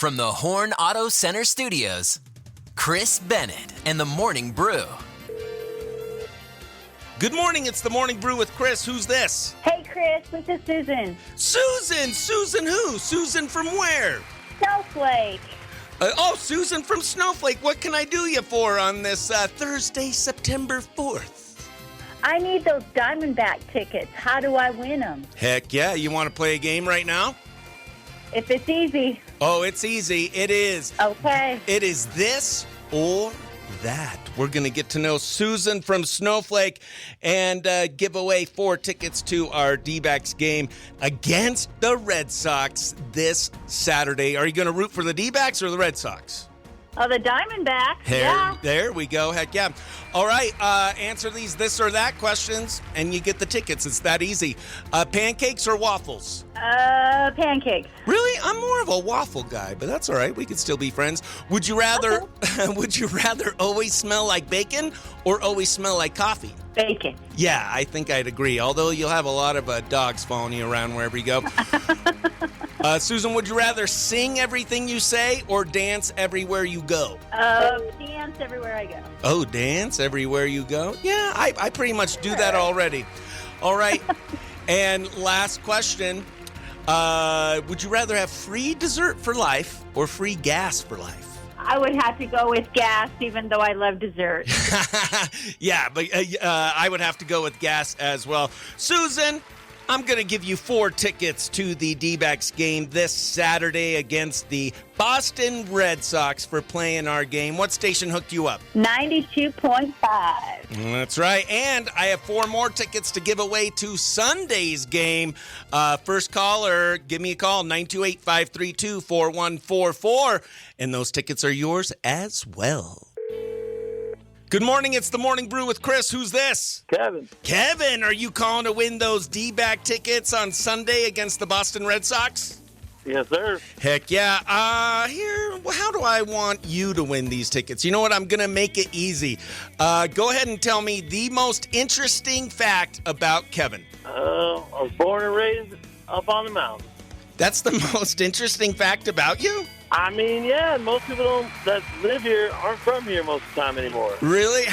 From the Horn Auto Center Studios, Chris Bennett and the Morning Brew. Good morning, it's the Morning Brew with Chris. Who's this? Hey, Chris, this is Susan. Susan! Susan who? Susan from where? Snowflake. Susan from Snowflake. What can I do you for on this Thursday, September 4th? I need those Diamondback tickets. How do I win them? Heck yeah, you want to play a game right now? If it's easy. Oh, it's easy. It is. Okay. It is this or that. We're going to get to know Susan from Snowflake and give away 4 tickets to our D-backs game against the Red Sox this Saturday. Are you going to root for the D-backs or the Red Sox? Oh, the Diamondbacks. There we go. Heck yeah. All right. Answer these this or that questions, and you get the tickets. It's that easy. Pancakes or waffles? Pancakes. Really? I'm more of a waffle guy, but that's all right. We could still be friends. Would you rather would you rather always smell like bacon or always smell like coffee? Bacon. Yeah, I think I'd agree. Although you'll have a lot of dogs following you around wherever you go. Susan, would you rather sing everything you say or dance everywhere you go? Dance everywhere I go. Oh, dance everywhere you go? Yeah, I pretty much do that already. All right. And last question. Would you rather have free dessert for life or free gas for life? I would have to go with gas, even though I love dessert. Yeah, but I would have to go with gas as well. Susan, I'm going to give you 4 tickets to the D-backs game this Saturday against the Boston Red Sox for playing our game. What station hooked you up? 92.5. That's right. And I have 4 more tickets to give away to Sunday's game. First caller, give me a call, 928-532-4144. And those tickets are yours as well. Good morning, it's the Morning Brew with Chris. Who's this? Kevin. Kevin, are you calling to win those D-back tickets on Sunday against the Boston Red Sox? Yes, sir. Heck yeah. How do I want you to win these tickets? You know what? I'm going to make it easy. Go ahead and tell me the most interesting fact about Kevin. I was born and raised up on the mountain. That's the most interesting fact about you? I mean, yeah, most people that live here aren't from here most of the time anymore. Really?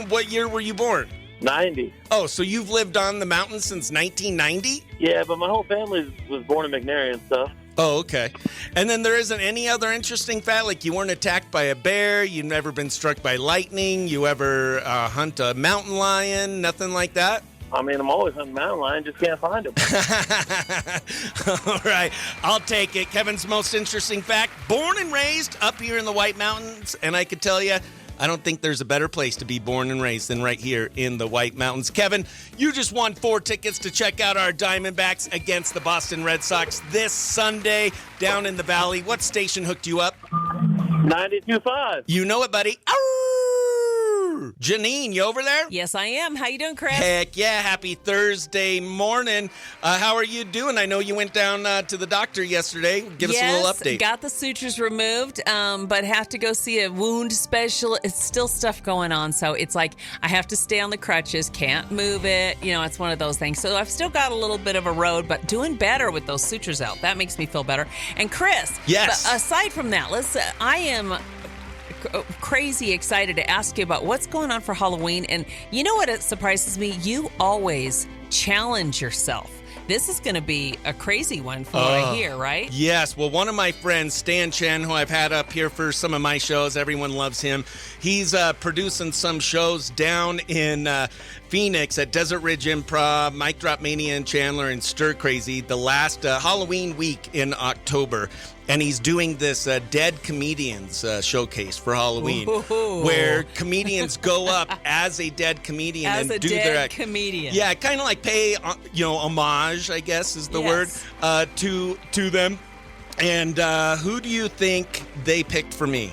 What year were you born? 90. Oh, so you've lived on the mountain since 1990? Yeah, but my whole family was born in McNairy and stuff. Oh, okay. And then there isn't any other interesting fact? Like you weren't attacked by a bear, you've never been struck by lightning, you ever hunt a mountain lion, nothing like that? I mean, I'm always hunting mountain lion, just can't find them. All right, I'll take it. Kevin's most interesting fact, born and raised up here in the White Mountains, and I could tell you, I don't think there's a better place to be born and raised than right here in the White Mountains. Kevin, you just won 4 tickets to check out our Diamondbacks against the Boston Red Sox this Sunday down in the Valley. What station hooked you up? 92.5. You know it, buddy. Ow! Jineane, you over there? Yes, I am. How you doing, Chris? Heck yeah. Happy Thursday morning. How are you doing? I know you went down to the doctor yesterday. Give us a little update. Got the sutures removed, but have to go see a wound specialist. It's still stuff going on, so it's like I have to stay on the crutches, can't move it. You know, it's one of those things. So I've still got a little bit of a road, but doing better with those sutures out. That makes me feel better. And Chris, yes. But aside from that, I am crazy excited to ask you about what's going on for Halloween. And you know what it surprises me? You always challenge yourself. This is going to be a crazy one from what I hear, right? Yes. Well, one of my friends, Stan Chen, who I've had up here for some of my shows, everyone loves him. He's producing some shows down in Phoenix at Desert Ridge Improv, Mic Drop Mania in Chandler, and Stir Crazy the last Halloween week in October. And he's doing this Dead Comedians showcase for Halloween, where comedians go up as a dead comedian as and do their comedian. Yeah, kind of like pay, homage, I guess is the word, to them. And who do you think they picked for me?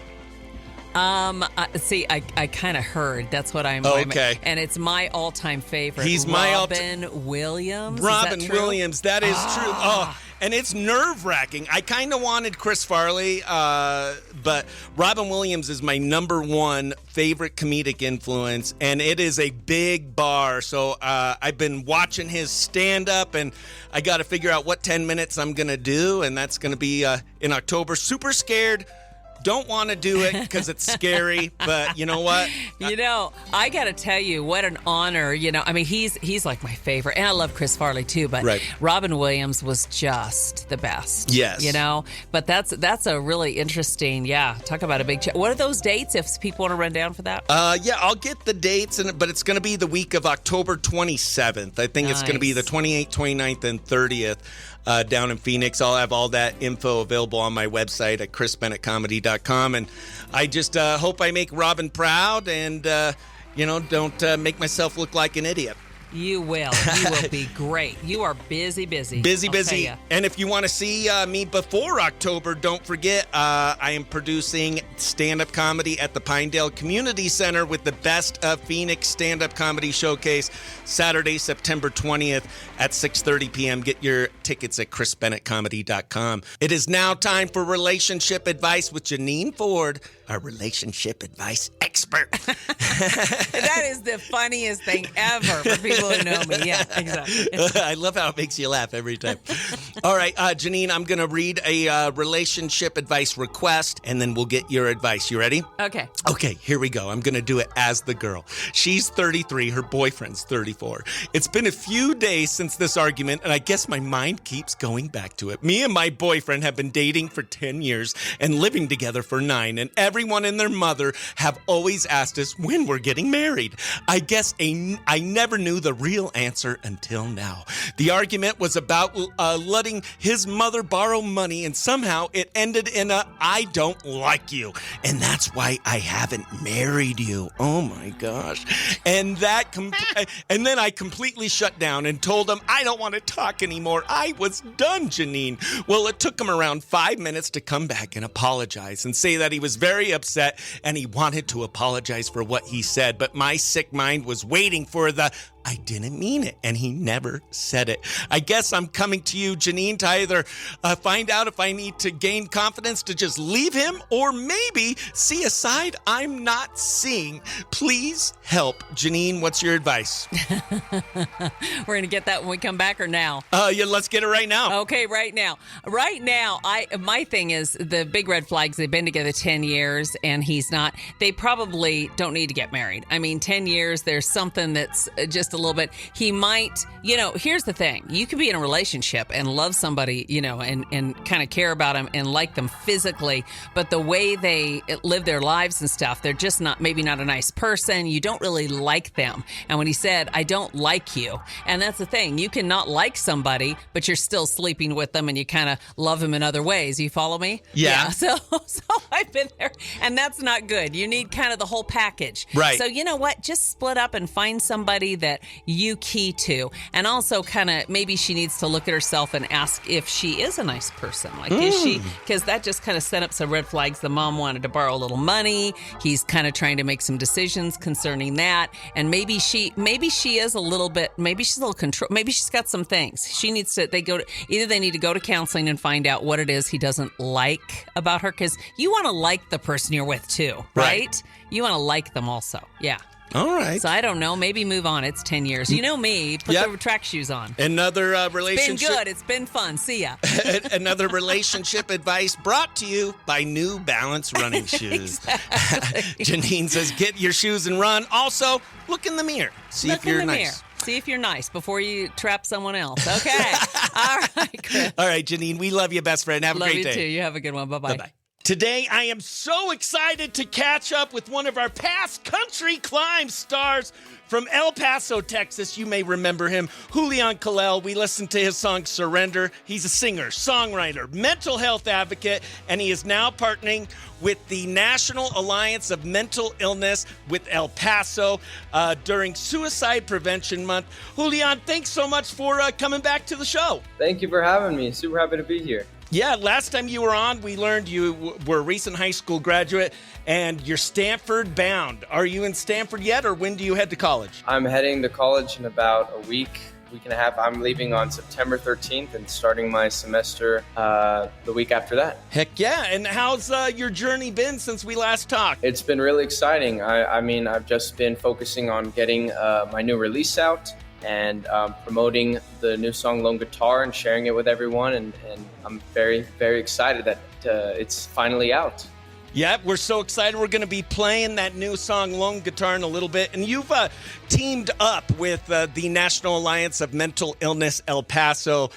See, I kind of heard. That's what I'm. Okay. And it's my all-time favorite. He's my Robin Williams. Robin Williams. That is true. Oh, and it's nerve-wracking. I kind of wanted Chris Farley, but Robin Williams is my number one favorite comedic influence, and it is a big bar. So I've been watching his stand-up, and I got to figure out what 10 minutes I'm going to do, and that's going to be in October. Super scared. Don't want to do it because it's scary, but you know what? I got to tell you, what an honor. I mean, he's like my favorite, and I love Chris Farley too, but Robin Williams was just the best. Yes. But that's a really interesting, talk about a big what are those dates if people want to run down for that? I'll get the dates, but it's going to be the week of October 27th. I think It's going to be the 28th, 29th, and 30th. Down in Phoenix. I'll have all that info available on my website at chrisbennettcomedy.com. And I just hope I make Robin proud and, don't make myself look like an idiot. You will. You will be great. You are busy. Busy. And if you want to see me before October, don't forget, I am producing stand-up comedy at the Pinedale Community Center with the Best of Phoenix Stand-Up Comedy Showcase, Saturday, September 20th at 6:30 p.m. Get your tickets at chrisbennettcomedy.com. It is now time for relationship advice with Jineane Ford, our relationship advice expert. That is the funniest thing ever for people who know me. Yeah, exactly. I love how it makes you laugh every time. All right, Jineane, I'm going to read a relationship advice request, and then we'll get your advice. You ready? Okay. Okay, here we go. I'm going to do it as the girl. She's 33. Her boyfriend's 34. It's been a few days since this argument, and I guess my mind keeps going back to it. Me and my boyfriend have been dating for 10 years and living together for 9, and everyone and their mother have always asked us when we're getting married. I guess I never knew the real answer until now. The argument was about letting his mother borrow money, and somehow it ended in a "I don't like you, and that's why I haven't married you." Oh my gosh. And then I completely shut down and told him I don't want to talk anymore. I was done, Jineane. Well, it took him around 5 minutes to come back and apologize and say that he was very upset and he wanted to apologize for what he said, but my sick mind was waiting for the "I didn't mean it," and he never said it. I guess I'm coming to you, Jineane, to either find out if I need to gain confidence to just leave him or maybe see a side I'm not seeing. Please help. Jineane, what's your advice? We're going to get that when we come back or now? Let's get it right now. Okay, right now. Right now, my thing is the big red flags. They've been together 10 years and he's not. They probably don't need to get married. I mean, 10 years, there's something that's just a little bit. He might, here's the thing. You can be in a relationship and love somebody, and kind of care about them and like them physically, but the way they live their lives and stuff, they're just maybe not a nice person. You don't really like them. And when he said, "I don't like you," and that's the thing. You can not like somebody, but you're still sleeping with them and you kind of love them in other ways. You follow me? Yeah. So I've been there, and that's not good. You need kind of the whole package. Right. So you know what? Just split up and find somebody that you key to. And also kind of maybe she needs to look at herself and ask if she is a nice person. Like, is she? Because that just kind of set up some red flags. The mom wanted to borrow a little money. He's kind of trying to make some decisions concerning that. And maybe she is a little bit, maybe she's a little control. Maybe she's got some things. She needs to, either they need to go to counseling and find out what it is he doesn't like about her. Because you want to like the person you're with too, right? You want to like them also. Yeah. All right. So I don't know. Maybe move on. It's 10 years. You know me. Put the track shoes on. Another relationship. It's been good. It's been fun. See ya. Another relationship advice brought to you by New Balance running shoes. Jineane says, get your shoes and run. Also, look in the mirror. See if you're nice. See if you're nice before you trap someone else. Okay. All right, Chris. All right, Jineane. We love you, best friend. Have a great day. Love you too. You have a good one. Bye-bye. Bye-bye. Today, I am so excited to catch up with one of our past country climb stars from El Paso, Texas. You may remember him, Julian Kalel. We listened to his song, Surrender. He's a singer, songwriter, mental health advocate, and he is now partnering with the National Alliance of Mental Illness with El Paso during Suicide Prevention Month. Julian, thanks so much for coming back to the show. Thank you for having me. Super happy to be here. Yeah, last time you were on, we learned you were a recent high school graduate and you're Stanford bound. Are you in Stanford yet, or when do you head to college? I'm heading to college in about a week. week and a half. I'm leaving on September 13th and starting my semester the week after that. Heck yeah. And how's your journey been since we last talked? It's been really exciting. I mean, I've just been focusing on getting my new release out and promoting the new song Lone Guitar and sharing it with everyone. And I'm very, very excited that it's finally out. Yeah, we're so excited. We're going to be playing that new song, Lone Guitar, in a little bit. And you've teamed up with the National Alliance of Mental Illness El Paso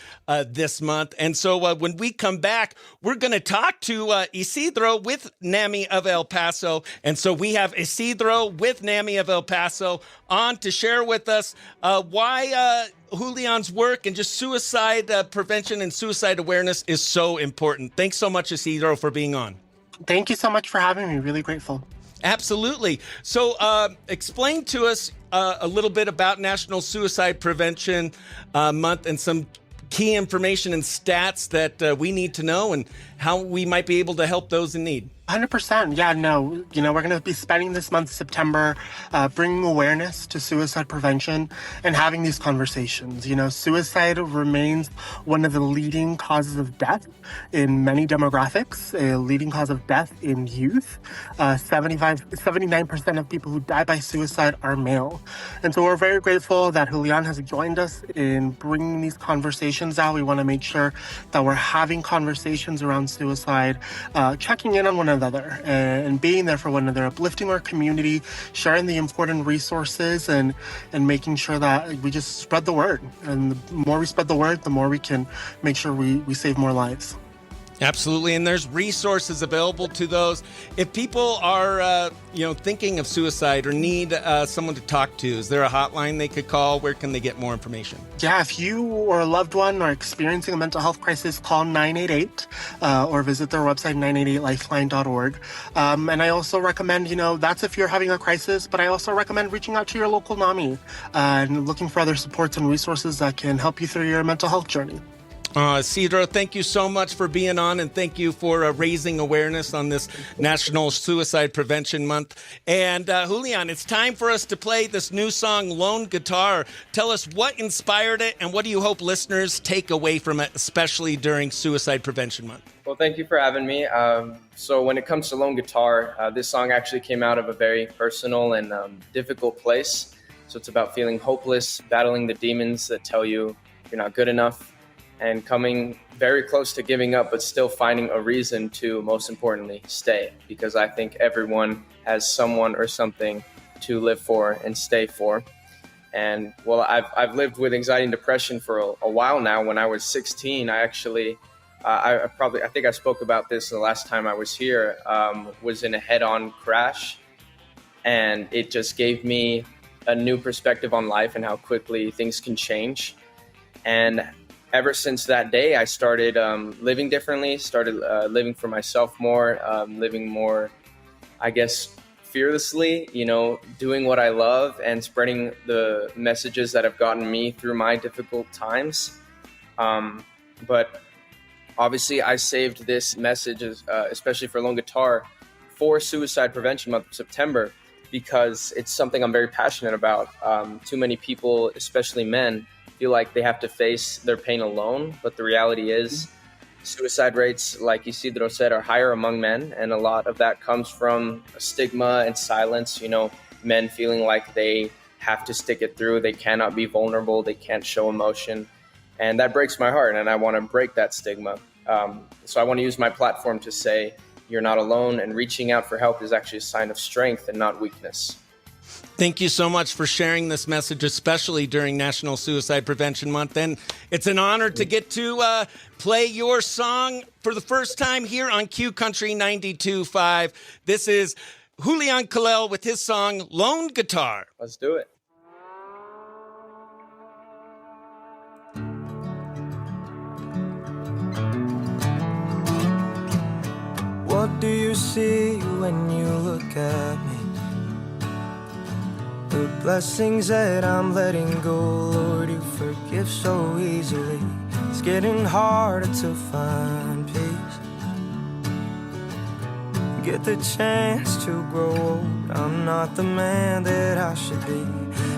this month. And so when we come back, we're going to talk to Isidro with NAMI of El Paso. And so we have Isidro with NAMI of El Paso on to share with us why Julian's work and just suicide prevention and suicide awareness is so important. Thanks so much, Isidro, for being on. Thank you so much for having me. Really grateful. Absolutely. So explain to us a little bit about National Suicide Prevention Month and some key information and stats that we need to know and how we might be able to help those in need. 100%. Yeah, no. We're going to be spending this month, September, bringing awareness to suicide prevention and having these conversations. Suicide remains one of the leading causes of death in many demographics, a leading cause of death in youth. 79% of people who die by suicide are male. And so we're very grateful that Julian has joined us in bringing these conversations out. We want to make sure that we're having conversations around suicide, checking in on one another and being there for one another, uplifting our community, sharing the important resources and making sure that we just spread the word. And the more we spread the word, the more we can make sure we save more lives. Absolutely, and there's resources available to those. If people are, thinking of suicide or need someone to talk to, is there a hotline they could call? Where can they get more information? Yeah, if you or a loved one are experiencing a mental health crisis, call 988 or visit their website, 988lifeline.org. And I also recommend, that's if you're having a crisis, but I also recommend reaching out to your local NAMI and looking for other supports and resources that can help you through your mental health journey. Isidro, thank you so much for being on, and thank you for raising awareness on this National Suicide Prevention Month. And Julian, it's time for us to play this new song, Lone Guitar. Tell us what inspired it, and what do you hope listeners take away from it, especially during Suicide Prevention Month? Well, thank you for having me. So when it comes to Lone Guitar, this song actually came out of a very personal and difficult place. So it's about feeling hopeless, battling the demons that tell you you're not good enough, and coming very close to giving up, but still finding a reason to, most importantly, stay. Because I think everyone has someone or something to live for and stay for. And well, I've lived with anxiety and depression for a while now. When I was 16, I actually, I think I spoke about this the last time I was here, was in a head-on crash. And it just gave me a new perspective on life and how quickly things can change. And ever since that day, I started living differently, started living for myself more, living more, I guess, fearlessly, doing what I love and spreading the messages that have gotten me through my difficult times. But obviously, I saved this message, especially for Lone Guitar, for Suicide Prevention Month of September, because it's something I'm very passionate about. Too many people, especially men, feel like they have to face their pain alone, but the reality is suicide rates, like Isidro said, are higher among men, and a lot of that comes from stigma and silence, men feeling like they have to stick it through, they cannot be vulnerable, they can't show emotion, and that breaks my heart, and I want to break that stigma. So I want to use my platform to say you're not alone, and reaching out for help is actually a sign of strength and not weakness. Thank you so much for sharing this message, especially during National Suicide Prevention Month. And it's an honor to get to play your song for the first time here on Q Country 92.5. This is Julian Kalel with his song, Lone Guitar. Let's do it. What do you see when you look at me? The blessings that I'm letting go, Lord, you forgive so easily. It's getting harder to find peace. get the chance to grow old. I'm not the man that I should be.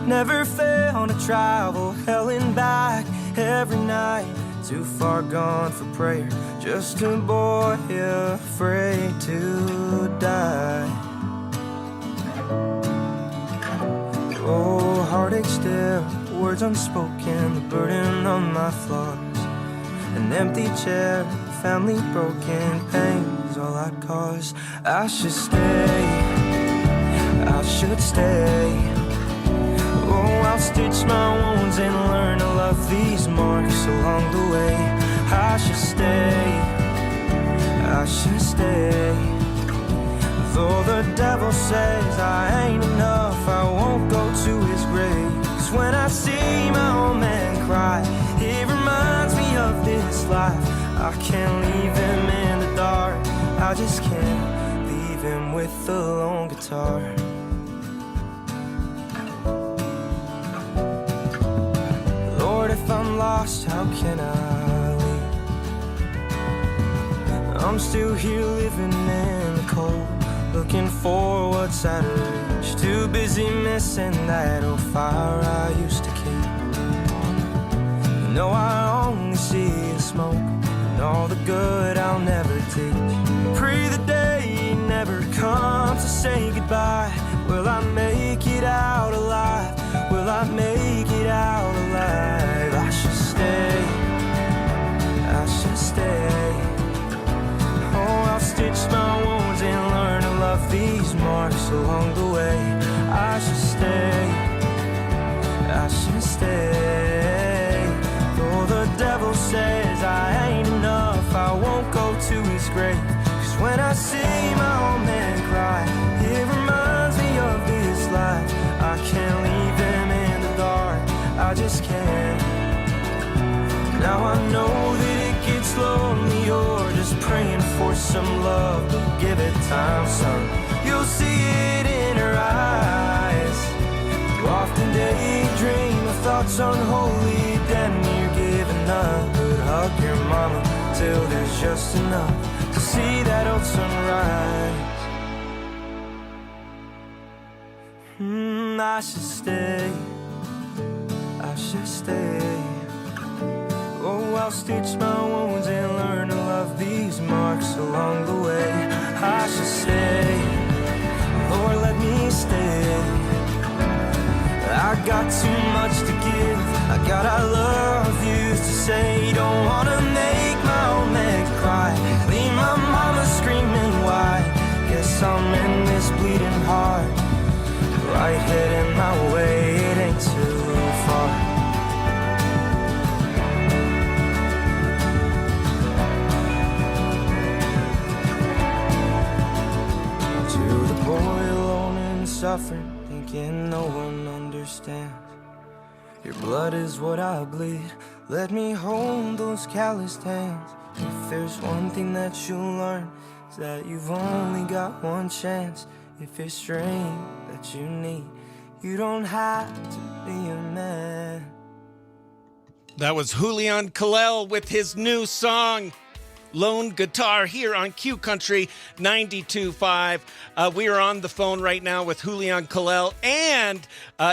Never fail to travel hell and back every night. Too far gone for prayer, just a boy afraid to die. Oh, heartache still, words unspoken, the burden on my flaws. An empty chair, family broken, pain's all I cause. I should stay, I should stay. Oh, I'll stitch my wounds and learn to love these marks along the way. I should stay, I should stay. Though the devil says I ain't enough, I won't go to his grave. 'Cause when I see my old man cry, it reminds me of this life. I can't leave him in the dark, I just can't leave him with the lone guitar. Lord, if I'm lost, how can I leave? I'm still here living in the cold, looking for what's out of reach. Too busy missing that old fire I used to keep. You know I only see the smoke and all the good I'll never teach. Pray the day never comes to say goodbye. Will I make it out alive? Will I make it out alive? I should stay, I should stay. Oh, I'll stitch my wounds and learn to love these marks along the way. I should stay, I should stay. Though the devil says I ain't enough, I won't go to his grave. 'Cause when I see my old man cry, it reminds me of this life. I can't leave him in the dark, I just can't. Now I know that it gets lonely, you're just praying for some love, but give it time, son, you'll see it in her eyes. You often daydream of thoughts unholy, then you're giving up. But hug your mama till there's just enough to see that old sunrise. I should stay, I should stay. Oh, I'll stitch my wounds and learn to love these marks along the way. I should stay, Lord, let me stay. I got too much to give, I got I love yous to say. Don't wanna make my old man cry, leave my mama screaming why. Guess I'm in this bleeding heart, right head in my way, it ain't too far. Suffering, thinking no one understands. Your blood is what I bleed, let me hold those calloused hands. If there's one thing that you'll learn, is that you've only got one chance. If it's strength that you need, you don't have to be a man. That was Julian Kalel with his new song, Lone Guitar, here on Q Country 92.5. We are on the phone right now with Julian Kalel and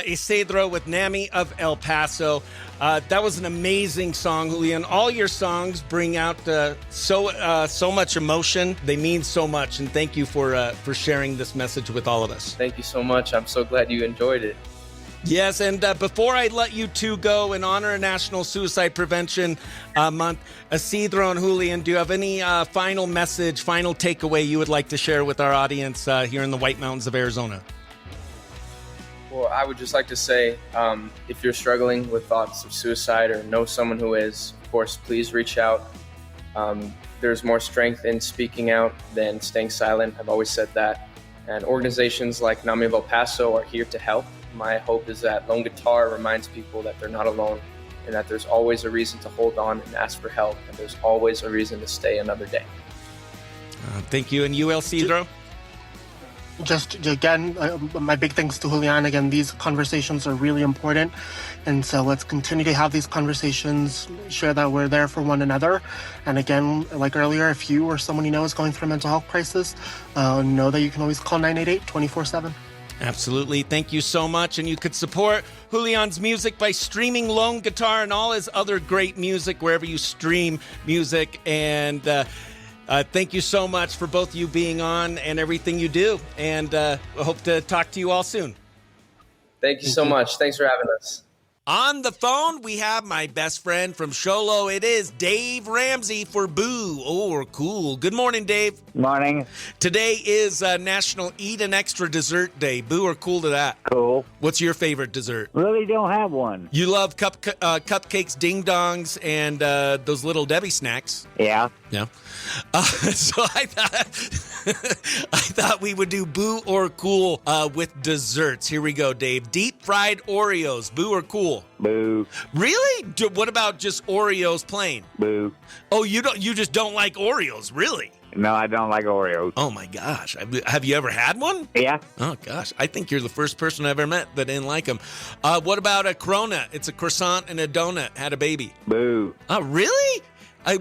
Isidro with Nami of El Paso. That was an amazing song, Julian. All your songs bring out so much emotion. They mean so much, and thank you for sharing this message with all of us. Thank you so much. I'm so glad you enjoyed it. Yes, and before I let you two go in honor of National Suicide Prevention Month, Isidro and Julian, do you have any final message, final takeaway you would like to share with our audience here in the White Mountains of Arizona? Well, I would just like to say, if you're struggling with thoughts of suicide or know someone who is, of course, please reach out. There's more strength in speaking out than staying silent. I've always said that. And organizations like Nami of El Paso are here to help. My hope is that Lone Guitar reminds people that they're not alone and that there's always a reason to hold on and ask for help, and there's always a reason to stay another day. Thank you. And you, Isidro? Just again, my big thanks to Julian. Again, these conversations are really important. And so let's continue to have these conversations, share that we're there for one another. And again, like earlier, if you or someone you know is going through a mental health crisis, know that you can always call 988 24/7. Absolutely. Thank you so much. And you could support Julian's music by streaming Lone Guitar and all his other great music wherever you stream music. And thank you so much for both you being on and everything you do. And I hope to talk to you all soon. Thank you so much. Thanks for having us. On the phone, we have my best friend from Sholo. It is Dave Ramsey for Boo or Cool. Good morning, Dave. Morning. Today is National Eat an Extra Dessert Day. Boo or cool to that? Cool. What's your favorite dessert? Really don't have one. You love cupcakes, ding-dongs, and those Little Debbie snacks. Yeah. Yeah. So I thought we would do Boo or Cool with desserts. Here we go, Dave. Deep fried Oreos. Boo or cool? Boo. Really? What about just Oreos plain? Boo. Oh, you just don't like Oreos, really? No, I don't like Oreos. Oh my gosh. Have you ever had one? Yeah. Oh gosh. I think you're the first person I've ever met that didn't like them. What about a Corona? It's a croissant and a donut. Had a baby. Boo. Oh, really?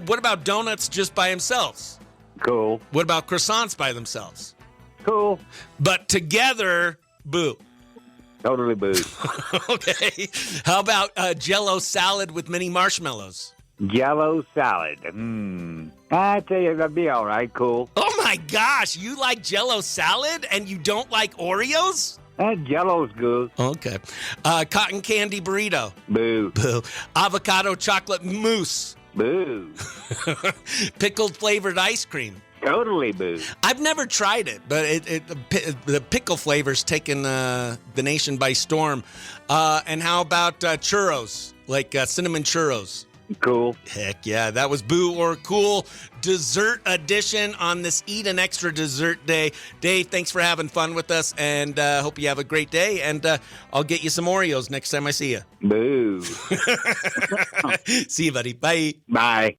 What about donuts just by themselves? Cool. What about croissants by themselves? Cool. But together, boo. Totally boo. Okay. How about Jell-O salad with mini marshmallows? Jell-O salad. I tell you, that'd be all right. Cool. Oh my gosh, you like Jell-O salad and you don't like Oreos? Jell-O's good. Okay. Cotton candy burrito. Boo. Boo. Avocado chocolate mousse. Boo. Pickled flavored ice cream. Totally boo. I've never tried it, but the pickle flavor's taken the nation by storm. And how about churros, like cinnamon churros? Cool. Heck yeah, that was Boo or Cool Dessert Edition on this Eat an Extra Dessert Day. Dave, thanks for having fun with us, and hope you have a great day, and I'll get you some Oreos next time I see you. Boo. See you, buddy. Bye. Bye.